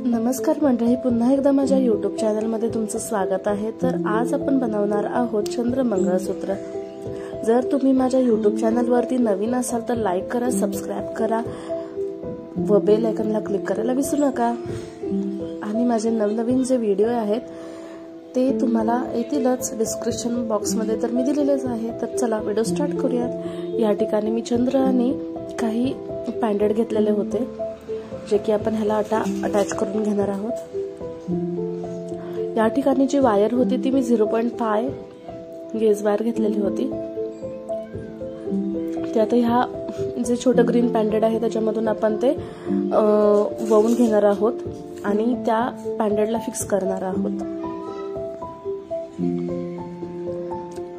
नमस्कार मंडळी, पुन्हा एकदा माझ्या यूट्यूब चॅनलमध्ये तुमचं स्वागत आहे। तर आज आपण बनवणार आहोत चंद्र मंगळसूत्र। जर तुम्ही माझ्या यूट्यूब चॅनलवरती नवीन असाल तर लाईक करा, सबस्क्राइब करा व बेल आयकॉनला क्लिक करायला विसरू नका। आणि माझे नवनवीन जे व्हिडिओ आहेत ते तुम्हाला येतीलच डिस्क्रिप्शन बॉक्समध्ये, तर मी दिलेलेच आहे। तर चला व्हिडिओ स्टार्ट करूयात। या ठिकाणी मी चंद्र आणि काही पॅन्डेड घेतलेले होते, जे की आपण ह्याला अटॅच करून घेणार आहोत। या ठिकाणी जी वायर होती ती मी 0.5 गेज वायर घेतलेली होती। त्यात ह्या जे छोटं ग्रीन पॅन्डेड आहे त्याच्यामधून आपण ते वळून घेणार आहोत आणि त्या पॅन्डेडला फिक्स करणार आहोत।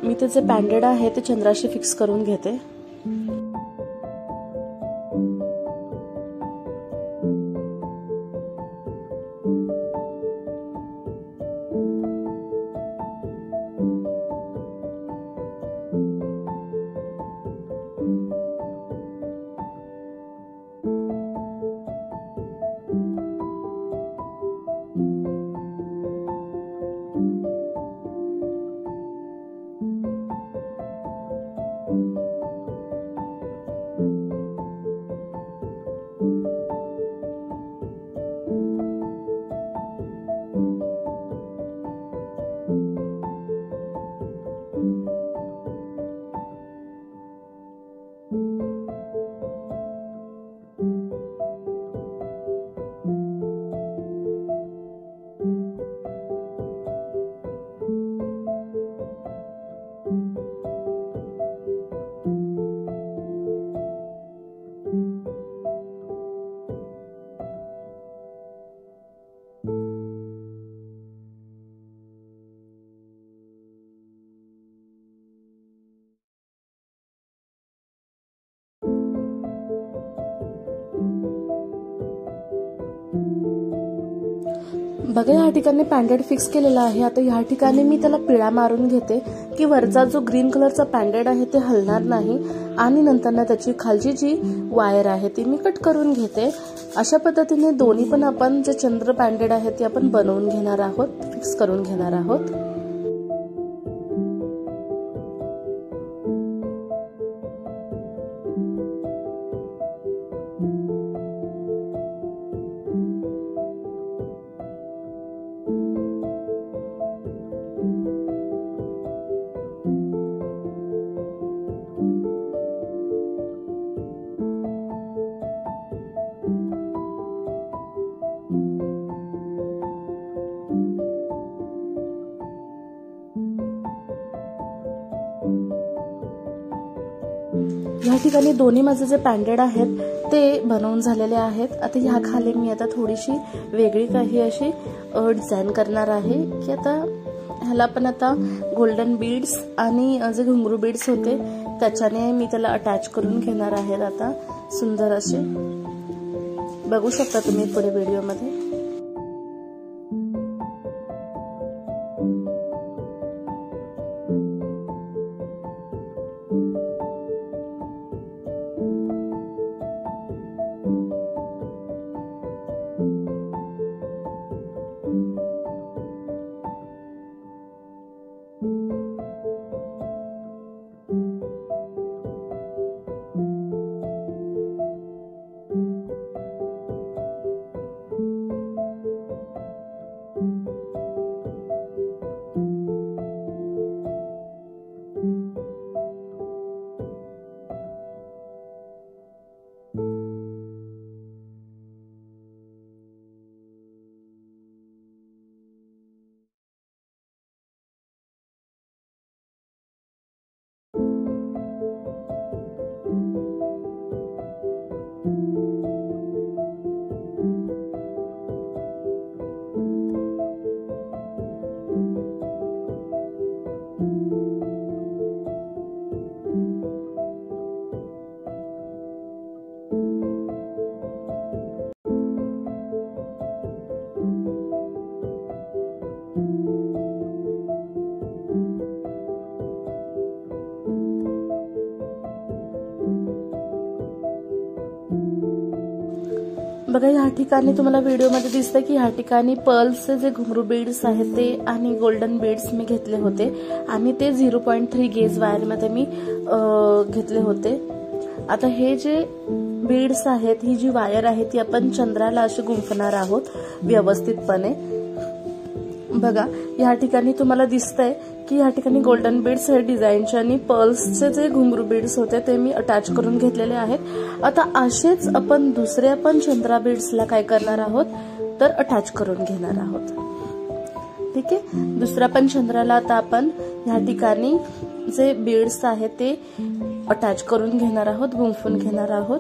मी ते जे पॅन्डेड आहे ते चंद्राशी फिक्स करून घेते। बघा, या ठिकाणी पॅन्डेड फिक्स केलेला आहे। आता या ठिकाणी मी त्याला पिळा मारून घेते की वरचा जो ग्रीन कलरचा पॅन्डेड आहे ते हलणार नाही, आणि नंतर त्याची खालची जी वायर आहे ती मी कट करून घेते। अशा पद्धतीने दोन्ही पण आपण जे चंद्र पॅन्डेड आहे ते आपण बनवून घेणार आहोत, फिक्स करून घेणार आहोत। या ठिकाणी दोन्ही माझे जे पॅन्डेड आहेत ते बनवून झालेले आहेत। आता ह्या खाली मी आता थोडीशी वेगळी काही अशी डिझाईन करणार आहे की आता ह्याला आपण आता गोल्डन बीड्स आणि जे घुंगरू बीड्स होते त्याच्याने मी त्याला अटॅच करून घेणार आहे। आता सुंदर असे बघू शकता तुम्ही पुढे व्हिडिओमध्ये। बघा ह्या ठिकाणी तुम्हाला व्हिडिओमध्ये दिसतंय की ह्या ठिकाणी पर्ल्सचे जे घुंगरू बीड्स आहेत ते आणि गोल्डन बीड्स मी घेतले होते आणि ते 0.3 गेज वायरमध्ये मी घेतले होते। आता हे जे बीड्स आहेत, ही जी वायर आहे ती आपण चंद्राला अशी गुंफणार आहोत व्यवस्थितपणे। बघा या ठिकाणी तुम्हाला दिसतंय की या ठिकाणी गोल्डन बीड्स हे डिझाईनचे आणि पर्ल्सचे जे घुंगरू बीड्स होते ते मी अटॅच करून घेतलेले आहेत। आता असेच आपण दुसऱ्या पण चंद्रा बीड्सला काय करणार आहोत तर अटॅच करून घेणार आहोत। ठीक आहे, दुसऱ्या पण चंद्राला आता आपण या ठिकाणी जे बीड्स आहेत ते अटॅच करून घेणार आहोत, गुंफून घेणार आहोत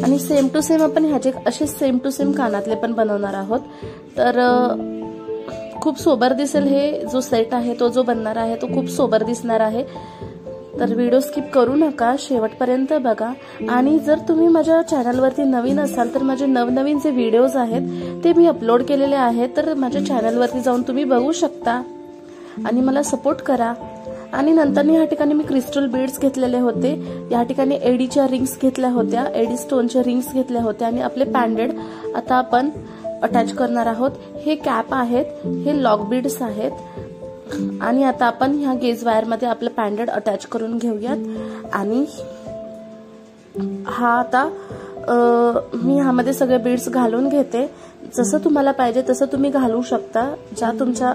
आणि सेम टू सेम आपण ह्याचे असे सेम टू सेम कानातले पण बनवणार आहोत। तर खूप सोबर दिसेल, हे जो सेट आहे तो जो बनणार आहे तो खूप सोबर दिसणार आहे। तर व्हिडिओ स्किप करू नका, शेवटपर्यंत बघा। आणि जर तुम्ही माझ्या चॅनलवरती नवीन असाल तर माझे नवनवीन जे व्हिडिओज आहेत ते मी अपलोड केलेले आहेत, तर माझ्या चॅनलवरती जाऊन तुम्ही बघू शकता आणि मला सपोर्ट करा। आणि नंतर या ठिकाणी मी क्रिस्टल बीड्स घेतलेले होते, या ठिकाणी एडीच्या रिंग्स घेतल्या होत्या, एडी स्टोनच्या रिंग्स घेतल्या होत्या आणि आपले पॅन्डेड आता आपण अटॅच करणार आहोत। हे कॅप आहेत, हे लॉक बीड्स आहेत आणि आता आपण ह्या गेज वायर मध्ये आपलं पॅन्डेड अटॅच करून घेऊयात। आणि हा आता मी ह्यामध्ये सगळे बीड्स घालून घेते। जसं तुम्हाला पाहिजे तसं तुम्ही घालू शकता, ज्या तुमच्या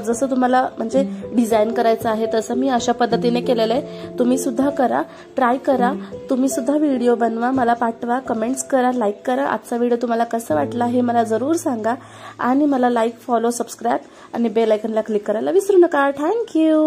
जसं तुम्हाला म्हणजे डिझाईन करायचं आहे तसं मी अशा पद्धतीने केलेलं आहे। तुम्ही सुद्धा करा, ट्राय करा, तुम्ही सुद्धा व्हिडिओ बनवा, मला पाठवा, कमेंट्स करा, लाईक करा। आजचा व्हिडिओ तुम्हाला कसा वाटला हे मला जरूर सांगा आणि मला लाईक, फॉलो, सबस्क्राईब आणि बेल आयकॉनला क्लिक करायला विसरू नका। थँक्यू।